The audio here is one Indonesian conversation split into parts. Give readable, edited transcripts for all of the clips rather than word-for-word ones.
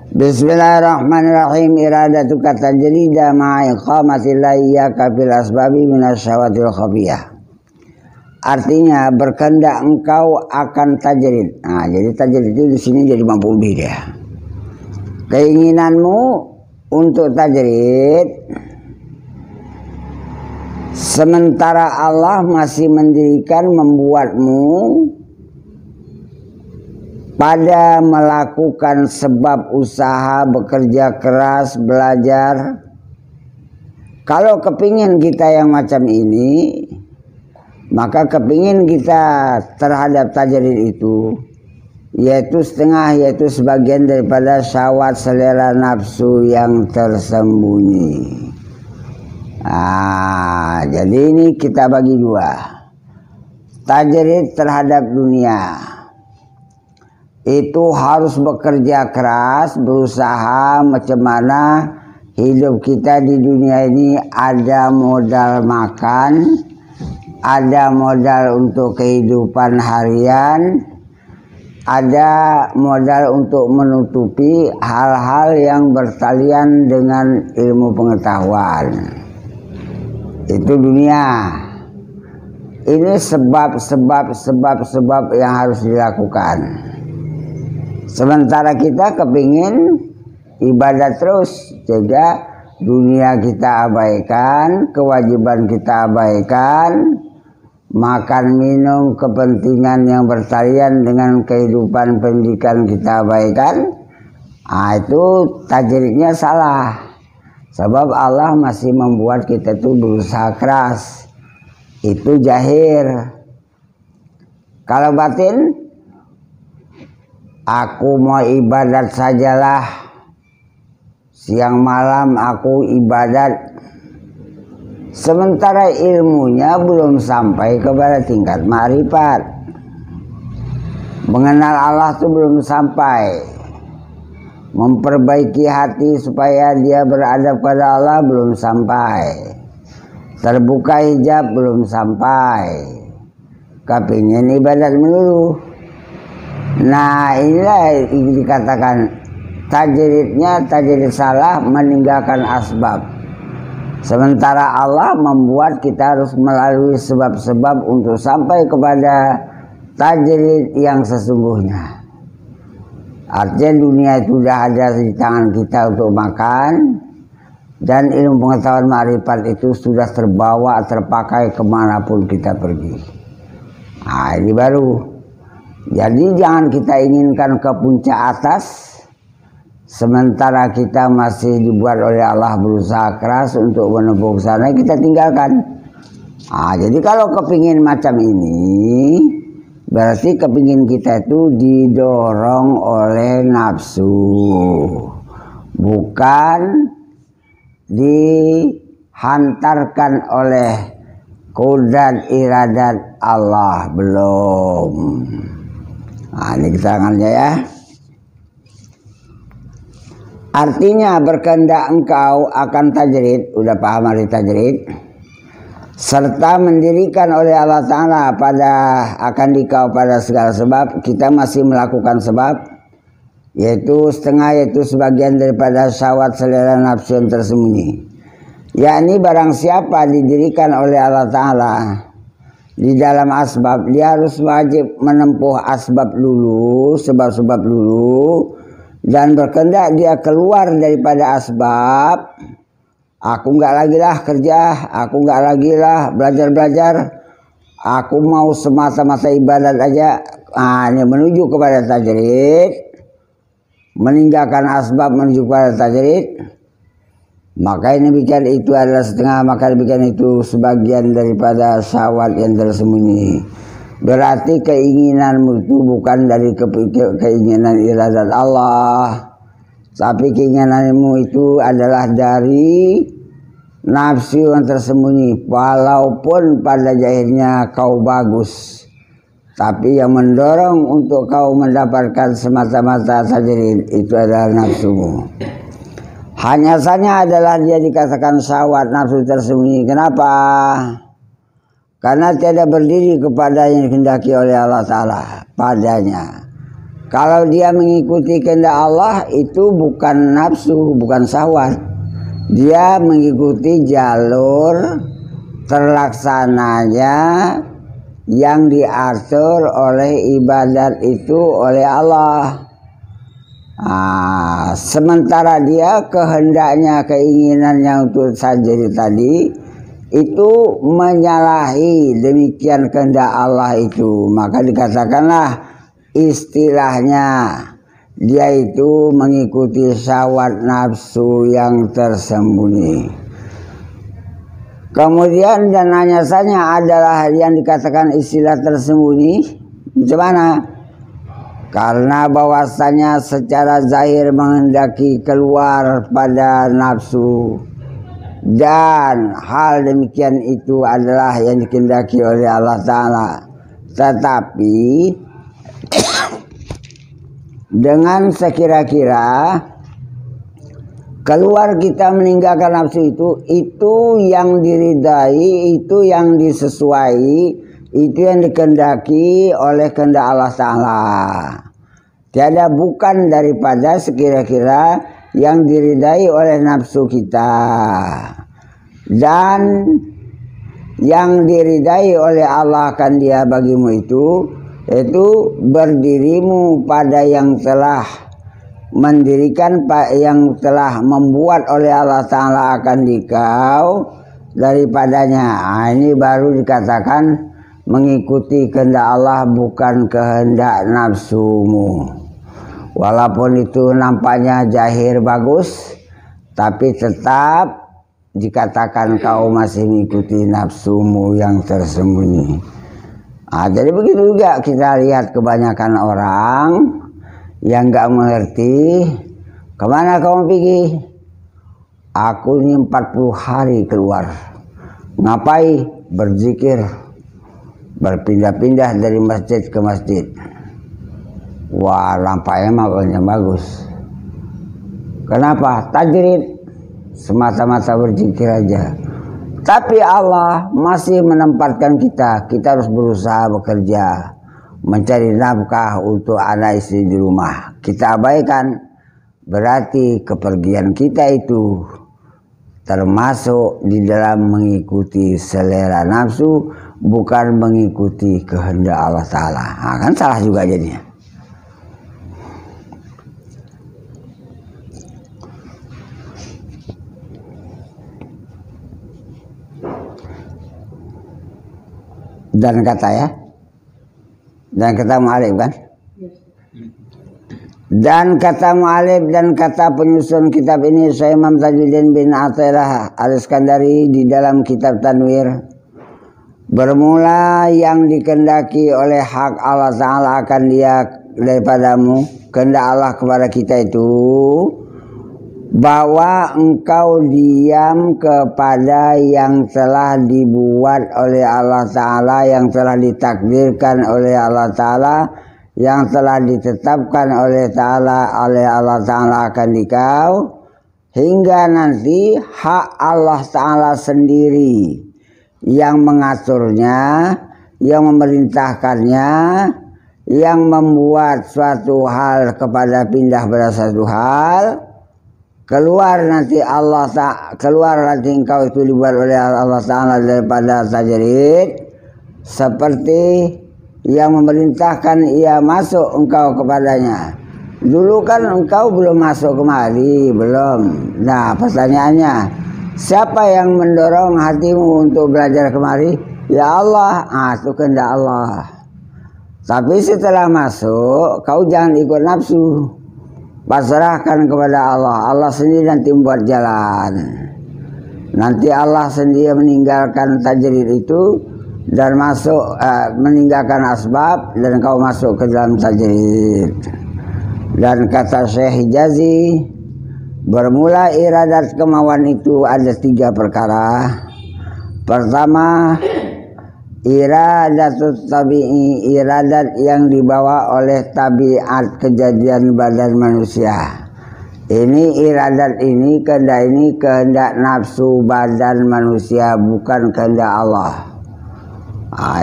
Bismillahirrahmanirrahim. Iradatu kata jelida ma'iqamatillahi iyyaka fil asbabi minasyawatil khafiyah. Artinya berkehendak engkau akan tajrid. Nah, jadi tajrid itu di sini jadi maf'ul bih dia. Keinginanmu untuk tajrid sementara Allah masih mendirikan membuatmu pada melakukan sebab usaha, bekerja keras, belajar. Kalau kepingin kita yang macam ini, maka kepingin kita terhadap tajrid itu, yaitu setengah, yaitu sebagian daripada syahwat selera nafsu yang tersembunyi. Jadi ini kita bagi dua. Tajrid terhadap dunia itu harus bekerja keras, berusaha macam mana hidup kita di dunia ini ada modal makan, ada modal untuk kehidupan harian, ada modal untuk menutupi hal-hal yang bertalian dengan ilmu pengetahuan. Itu dunia. Ini sebab yang harus dilakukan. Sementara kita kepingin ibadat terus, sehingga dunia kita abaikan, kewajiban kita abaikan, makan minum kepentingan yang bertalian dengan kehidupan pendidikan kita abaikan. Itu tajridnya salah. Sebab Allah masih membuat kita itu berusaha keras. Itu zahir. Kalau batin, aku mau ibadat sajalah, siang malam aku ibadat. Sementara ilmunya belum sampai kepada tingkat ma'rifat. Mengenal Allah itu belum sampai. Memperbaiki hati supaya dia beradab pada Allah belum sampai. Terbuka hijab belum sampai. Kepingin ibadat melulu. Nah, inilah dikatakan tajridnya tajrid salah, meninggalkan asbab. Sementara Allah membuat kita harus melalui sebab-sebab untuk sampai kepada tajrid yang sesungguhnya. Artinya dunia itu sudah ada di tangan kita untuk makan, dan ilmu pengetahuan ma'rifat itu sudah terbawa, terpakai kemanapun kita pergi. Ini baru. Jadi jangan kita inginkan ke puncak atas, sementara kita masih dibuat oleh Allah berusaha keras untuk menempuh sana, kita tinggalkan. Jadi kalau kepingin macam ini, berarti kepingin kita itu didorong oleh nafsu, bukan dihantarkan oleh qudrat iradat Allah. Belum. Ini keterangannya ya. Artinya berkehendak engkau akan tajrid, udah paham arti tajrid, serta mendirikan oleh Allah Ta'ala akan dikau pada segala sebab. Kita masih melakukan sebab, yaitu setengah, yaitu sebagian daripada syahwat selera nafsu yang tersembunyi. Yakni barang siapa didirikan oleh Allah Ta'ala di dalam asbab, dia harus wajib menempuh asbab dulu, sebab-sebab dulu, dan berkehendak dia keluar daripada asbab. Aku enggak lagi lah kerja, aku enggak lagi lah belajar, aku mau semata-mata ibadat aja. Ini menuju kepada tajrid, meninggalkan asbab menuju kepada tajrid. Maka ini bikin itu adalah setengah, maka bikin itu sebagian daripada syahwat yang tersembunyi. Berarti keinginanmu itu bukan dari keinginan iradat Allah, tapi keinginanmu itu adalah dari nafsu yang tersembunyi. Walaupun pada zahirnya kau bagus, tapi yang mendorong untuk kau mendapatkan semata-mata tajrid itu adalah nafsumu. Hanya saja adalah dia dikatakan syahwat nafsu tersembunyi. Kenapa? Karena tidak berdiri kepada yang dikehendaki oleh Allah Ta'ala padanya. Kalau dia mengikuti kehendak Allah itu bukan nafsu, bukan syahwat. Dia mengikuti jalur terlaksananya yang diatur oleh ibadat itu oleh Allah. Sementara dia kehendaknya, keinginannya untuk sajid tadi itu menyalahi demikian kehendak Allah itu, maka dikatakanlah istilahnya dia itu mengikuti syahwat nafsu yang tersembunyi. Kemudian dan hanyasanya adalah yang dikatakan istilah tersembunyi. Bagaimana? Karena bahwasanya secara zahir menghendaki keluar pada nafsu, dan hal demikian itu adalah yang dikehendaki oleh Allah Ta'ala. Tetapi dengan sekira-kira keluar kita meninggalkan nafsu itu yang diridai, itu yang disesuai, itu yang dikehendaki oleh kehendak Allah Ta'ala. Tiada bukan daripada sekira-kira yang diridai oleh nafsu kita. Dan yang diridai oleh Allah akan dia bagimu itu, yaitu berdirimu pada yang telah mendirikan, yang telah membuat oleh Allah Ta'ala akan dikau daripadanya. Ini baru dikatakan mengikuti kehendak Allah, bukan kehendak nafsumu. Walaupun itu nampaknya zahir bagus, tapi tetap dikatakan kau masih mengikuti nafsumu yang tersembunyi. Jadi begitu juga kita lihat kebanyakan orang yang gak mengerti. Kemana kamu pergi? Aku ini 40 hari keluar. Ngapain? Berzikir, berpindah-pindah dari masjid ke masjid. Wah, nampaknya makanya bagus. Kenapa? Tajrid, semata-mata berzikir aja. Tapi Allah masih menempatkan kita harus berusaha bekerja, mencari nafkah untuk anak istri di rumah. Kita abaikan, berarti kepergian kita itu termasuk di dalam mengikuti selera nafsu, bukan mengikuti kehendak Allah Ta'ala. Kan salah juga jadinya. Dan kata dan kata mu'alif kan? Dan kata mu'alif dan kata penyusun kitab ini Syekh Imam Tajuddin bin Athaillah Al-Iskandari di dalam kitab Tanwir. Bermula yang dikehendaki oleh hak Allah Ta'ala akan dia daripadamu, kehendak Allah kepada kita itu, bahwa engkau diam kepada yang telah dibuat oleh Allah Ta'ala, yang telah ditakdirkan oleh Allah Ta'ala, yang telah ditetapkan oleh Allah Ta'ala akan dikau, hingga nanti hak Allah Ta'ala sendiri yang mengaturnya, yang memerintahkannya, yang membuat suatu hal kepada pindah pada satu hal. Keluar nanti engkau itu dibuat oleh Allah Ta'ala daripada tajrid, seperti yang memerintahkan ia masuk engkau kepadanya. Dulu kan engkau belum masuk kemari, belum. Nah, pertanyaannya, siapa yang mendorong hatimu untuk belajar kemari? Ya Allah. Itu kehendak Allah. Tapi setelah masuk, kau jangan ikut nafsu. Pasrahkan kepada Allah. Allah sendiri nanti membuat jalan. Nanti Allah sendiri meninggalkan tajrid itu dan masuk, meninggalkan asbab, dan kau masuk ke dalam tajrid. Dan kata Syekh Hijazi, bermula iradat kemauan itu ada 3 perkara. Pertama, iradatut tabi'i, iradat yang dibawa oleh tabiat kejadian badan manusia. Ini iradat ini kehendak nafsu badan manusia, bukan kehendak Allah.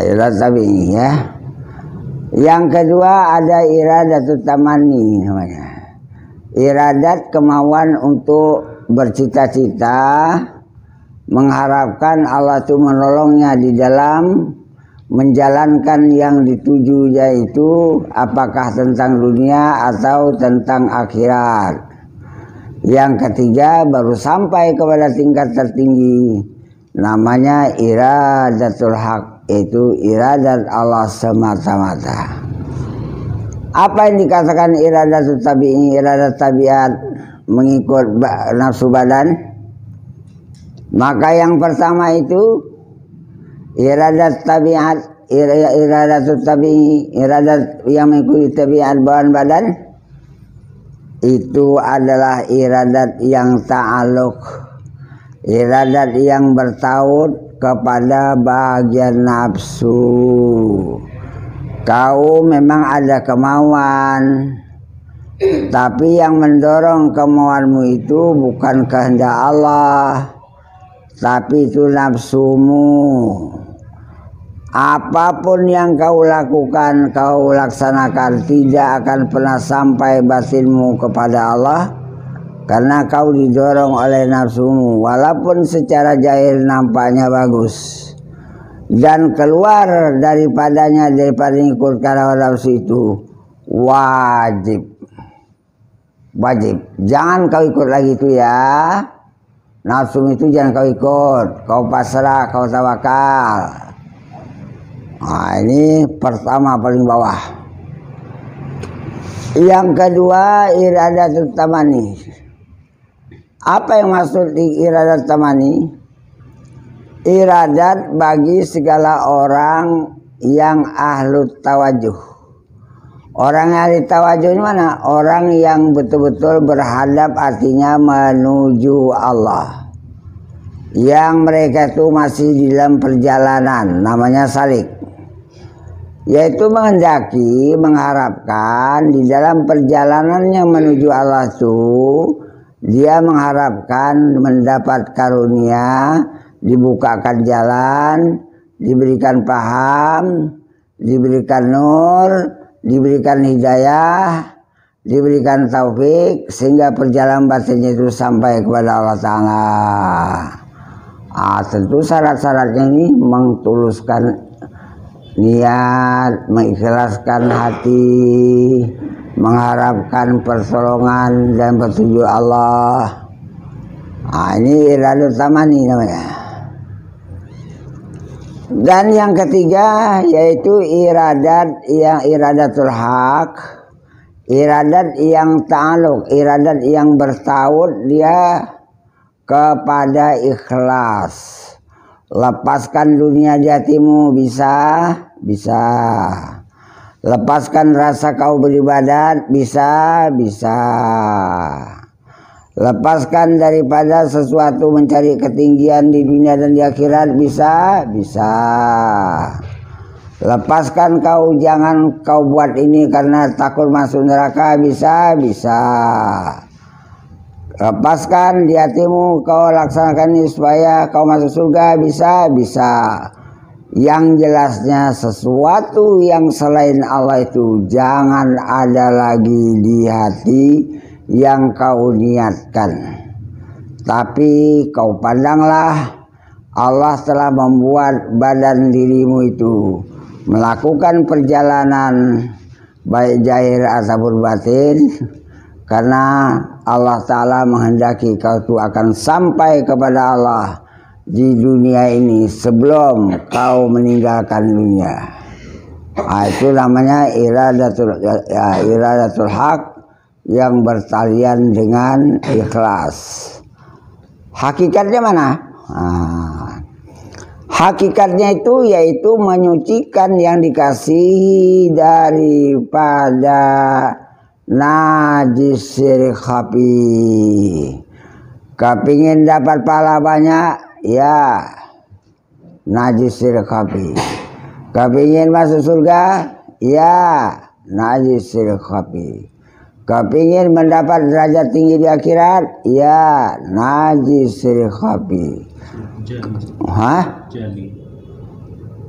Iradat tabi'i ya. Yang kedua ada iradatut tamani namanya. Iradat kemauan untuk bercita-cita, mengharapkan Allah itu menolongnya di dalam menjalankan yang dituju, yaitu apakah tentang dunia atau tentang akhirat. Yang ketiga baru sampai kepada tingkat tertinggi, namanya iradatul haq, yaitu iradat Allah semata-mata. Apa yang dikatakan iradatul tabi'i, iradat tabiat, mengikut nafsu badan? Maka yang pertama itu iradat tabiat, iradatul tabi'i, iradat yang mengikuti tabiat bawaan badan, itu adalah iradat yang ta'aluk, iradat yang bertaut kepada bagian nafsu. Kau memang ada kemauan, tapi yang mendorong kemauanmu itu bukan kehendak Allah, tapi itu nafsumu. Apapun yang kau lakukan, kau laksanakan, tidak akan pernah sampai batinmu kepada Allah, karena kau didorong oleh nafsumu. Walaupun secara zahir nampaknya bagus, dan keluar daripadanya, daripada ikut hawa nafsu itu wajib. Jangan kau ikut lagi itu ya. Nafsu itu jangan kau ikut, kau pasrah, kau tawakal. Nah, ini pertama paling bawah. Yang kedua iradatul tamani. Apa yang maksud di iradat tamani? Iradat bagi segala orang yang ahlu tawajuh. Orang yang ahli tawajuh ini mana? Orang yang betul-betul berhadap, artinya menuju Allah. Yang mereka itu masih di dalam perjalanan, namanya salik. Yaitu menghendaki, mengharapkan di dalam perjalanannya menuju Allah itu, dia mengharapkan mendapat karunia, dibukakan jalan, diberikan paham, diberikan nur, diberikan hidayah, diberikan taufik, sehingga perjalanan batinnya itu sampai kepada Allah Ta'ala. Tentu syarat-syaratnya ini mengtuluskan niat, mengikhlaskan hati, mengharapkan pertolongan dan petunjuk Allah. Ini iradat tamani namanya. Dan yang ketiga yaitu iradat yang iradatul haq, iradat yang ta'aluk, iradat yang bertaut dia kepada ikhlas. Lepaskan dunia jatimu, bisa. Lepaskan rasa kau beribadat, bisa. Lepaskan daripada sesuatu mencari ketinggian di dunia dan di akhirat, bisa. Lepaskan kau, jangan kau buat ini karena takut masuk neraka, bisa. Lepaskan di hatimu, kau laksanakan ini supaya kau masuk surga, bisa. Yang jelasnya sesuatu yang selain Allah itu jangan ada lagi di hati yang kau niatkan. Tapi kau pandanglah, Allah telah membuat badan dirimu itu melakukan perjalanan baik zahir ataupun batin, karena Allah Ta'ala menghendaki kau itu akan sampai kepada Allah di dunia ini sebelum kau meninggalkan dunia. Itu namanya iradatul haq yang bertalian dengan ikhlas. Hakikatnya mana? Hakikatnya itu yaitu menyucikan yang dikasihi daripada najis syirik khafi. Kepingin dapat pahala banyak, ya najis syirik khafi. Kepingin masuk surga, ya najis syirik khafi. Kepingin mendapat derajat tinggi di akhirat, ya najis syirik khafi. Jali.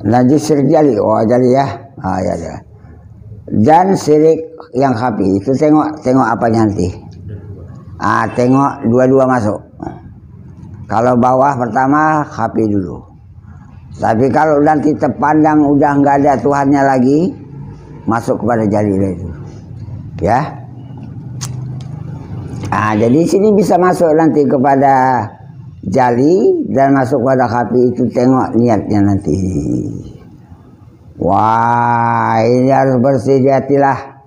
Najis syirik jali, oh jali ya. Ya. Dan syirik yang khafi itu tengok apanya nanti. Tengok dua-dua masuk. Kalau bawah pertama khafi dulu. Tapi kalau nanti terpandang udah nggak ada Tuhannya lagi, masuk kepada jali itu. Ya. Jadi sini bisa masuk nanti kepada jali dan masuk pada khafi itu, tengok niatnya nanti. Wah, ini harus bersih di hatilah.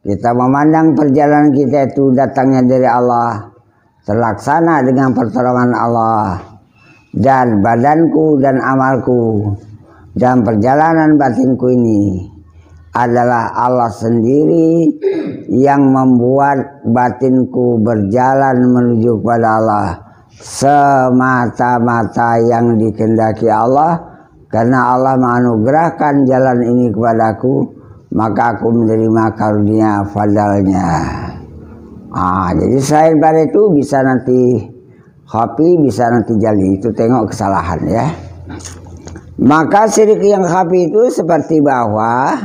Kita memandang perjalanan kita itu datangnya dari Allah, terlaksana dengan pertolongan Allah, dan badanku dan amalku dan perjalanan batinku ini adalah Allah sendiri yang membuat batinku berjalan menuju kepada Allah semata-mata yang dikehendaki Allah. Karena Allah menganugerahkan jalan ini kepadaku, maka aku menerima karunia fadalnya. Jadi selain pada itu bisa nanti khafi, bisa nanti jali. Itu tengok kesalahan ya. Maka syirik yang khafi itu seperti bahwa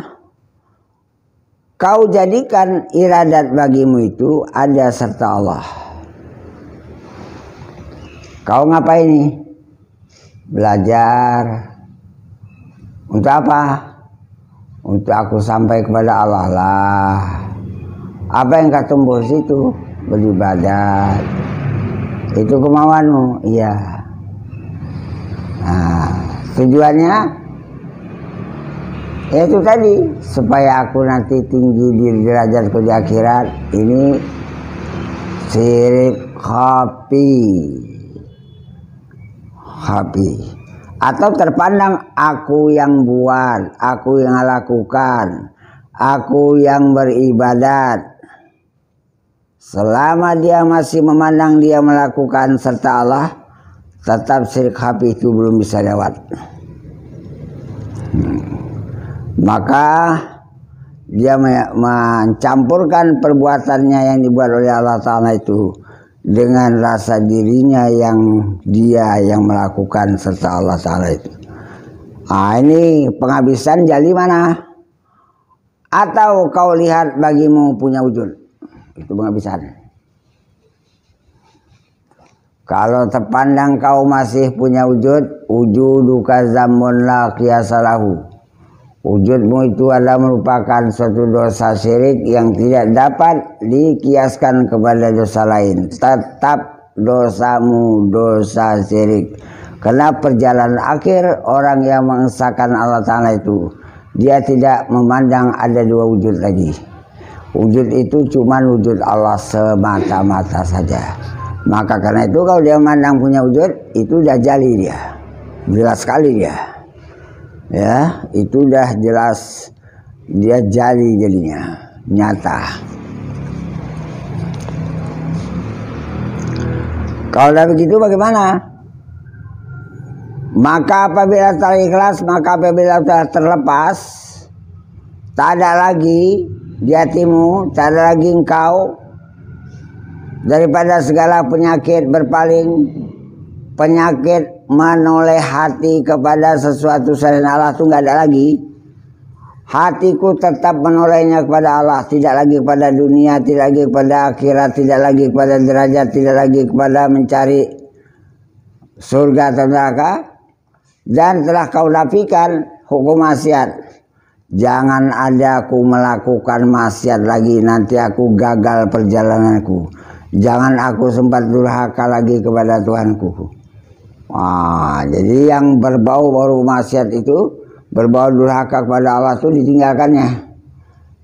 kau jadikan iradat bagimu itu ada serta Allah. Kau ngapain nih? Belajar. Untuk apa? Untuk aku sampai kepada Allah lah. Apa yang kau tumbuh situ? Beribadat. Itu kemauanmu? Iya. Tujuannya? Itu tadi, supaya aku nanti tinggi di derajatku di akhirat. Ini syirik khafi. Atau terpandang aku yang buat, aku yang lakukan, aku yang beribadat. Selama dia masih memandang dia melakukan serta Allah, tetap syirik khafi itu belum bisa lewat. Maka dia mencampurkan perbuatannya yang dibuat oleh Allah Ta'ala itu dengan rasa dirinya yang dia yang melakukan serta Allah Ta'ala itu. Ini penghabisan jali mana? Atau kau lihat bagimu punya wujud? Itu penghabisan. Kalau terpandang kau masih punya wujud, wujuduka zammun la qiyasa lahu. Wujudmu itu adalah merupakan suatu dosa syirik yang tidak dapat dikiaskan kepada dosa lain. Tetap dosamu dosa syirik. Karena perjalanan akhir orang yang mengesahkan Allah Ta'ala itu, dia tidak memandang ada dua wujud lagi. Wujud itu cuma wujud Allah semata-mata saja. Maka karena itu kalau dia memandang punya wujud, itu udah jali dia. Jelas sekali dia. Ya, itu udah jelas dia jali jadinya, nyata. Kalau udah begitu bagaimana? Maka apabila terikhlas, maka apabila telah terlepas, tak ada lagi di hatimu, tak ada lagi engkau daripada segala penyakit berpaling, penyakit menoleh hati kepada sesuatu selain Allah itu nggak ada lagi. Hatiku tetap menolehnya kepada Allah, tidak lagi kepada dunia, tidak lagi kepada akhirat, tidak lagi kepada derajat, tidak lagi kepada mencari surga atau neraka. Dan telah kau nafikan hukum maksiat. Jangan ada aku melakukan maksiat lagi, nanti aku gagal perjalananku. Jangan aku sempat durhaka lagi kepada Tuhanku. Jadi yang berbau maksiat itu, berbau durhaka kepada Allah itu ditinggalkannya.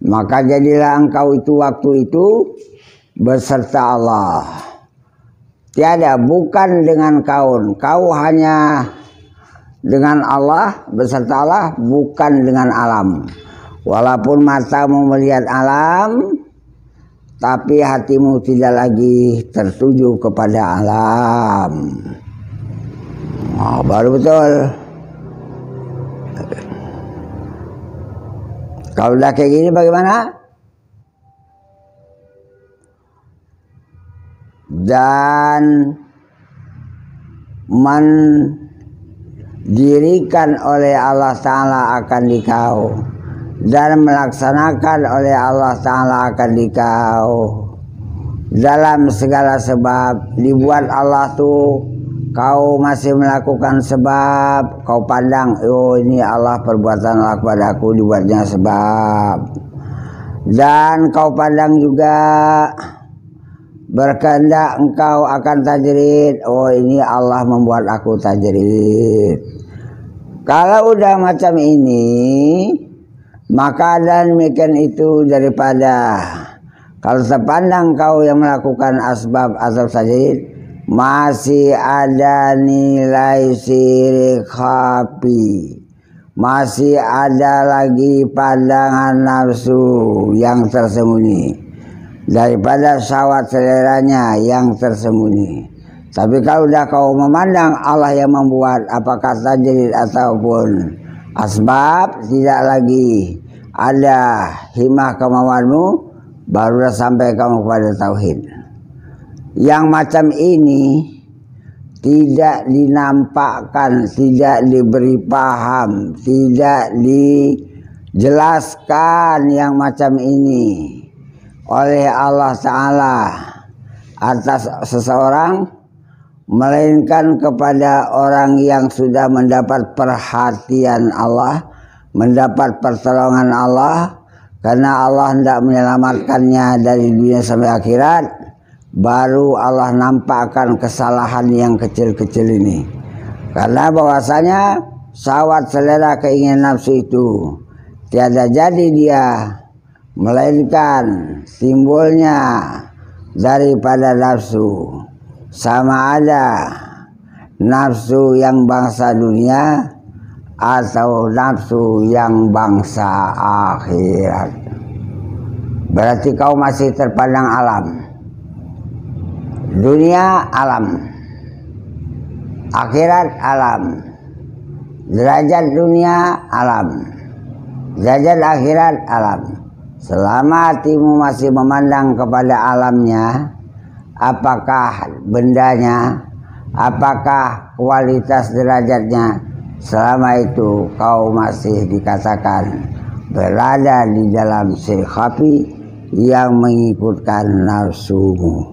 Maka jadilah engkau itu waktu itu beserta Allah. Tiada, bukan dengan kaun. Kau hanya dengan Allah, beserta Allah, bukan dengan alam. Walaupun matamu melihat alam, tapi hatimu tidak lagi tertuju kepada alam. Baru betul. Kalau udah kayak gini bagaimana? Dan mendirikan oleh Allah Ta'ala akan dikau dan melaksanakan oleh Allah Ta'ala akan dikau dalam segala sebab. Dibuat Allah tuh kau masih melakukan sebab, kau pandang, oh ini Allah, perbuatan Allah kepadaku dibuatnya sebab. Dan kau pandang juga berkehendak engkau akan tajrid, oh ini Allah membuat aku tajrid. Kalau udah macam ini, maka dan demikian itu daripada kalau terpandang kau yang melakukan asbab asbab tajrid masih ada nilai syirik khafi, masih ada lagi pandangan nafsu yang tersembunyi daripada syahwat seleranya yang tersembunyi. Tapi kalau udah kau memandang Allah yang membuat, apakah tajrid ataupun asbab, tidak lagi ada himmah kemauanmu, barulah sampai kamu kepada tauhid. Yang macam ini tidak dinampakkan, tidak diberi paham, tidak dijelaskan yang macam ini oleh Allah Ta'ala atas seseorang, melainkan kepada orang yang sudah mendapat perhatian Allah, mendapat pertolongan Allah, karena Allah hendak menyelamatkannya dari dunia sampai akhirat. Baru Allah nampakkan kesalahan yang kecil-kecil ini. Karena bahwasanya syahwat selera keinginan nafsu itu tiada jadi dia, melainkan timbulnya daripada nafsu. Sama ada nafsu yang bangsa dunia atau nafsu yang bangsa akhirat. Berarti kau masih terpandang alam. Dunia alam, akhirat alam, derajat dunia alam, derajat akhirat alam. Selama hatimu masih memandang kepada alamnya, apakah bendanya, apakah kualitas derajatnya, selama itu kau masih dikatakan berada di dalam syirik khafi yang mengikutkan nafsumu.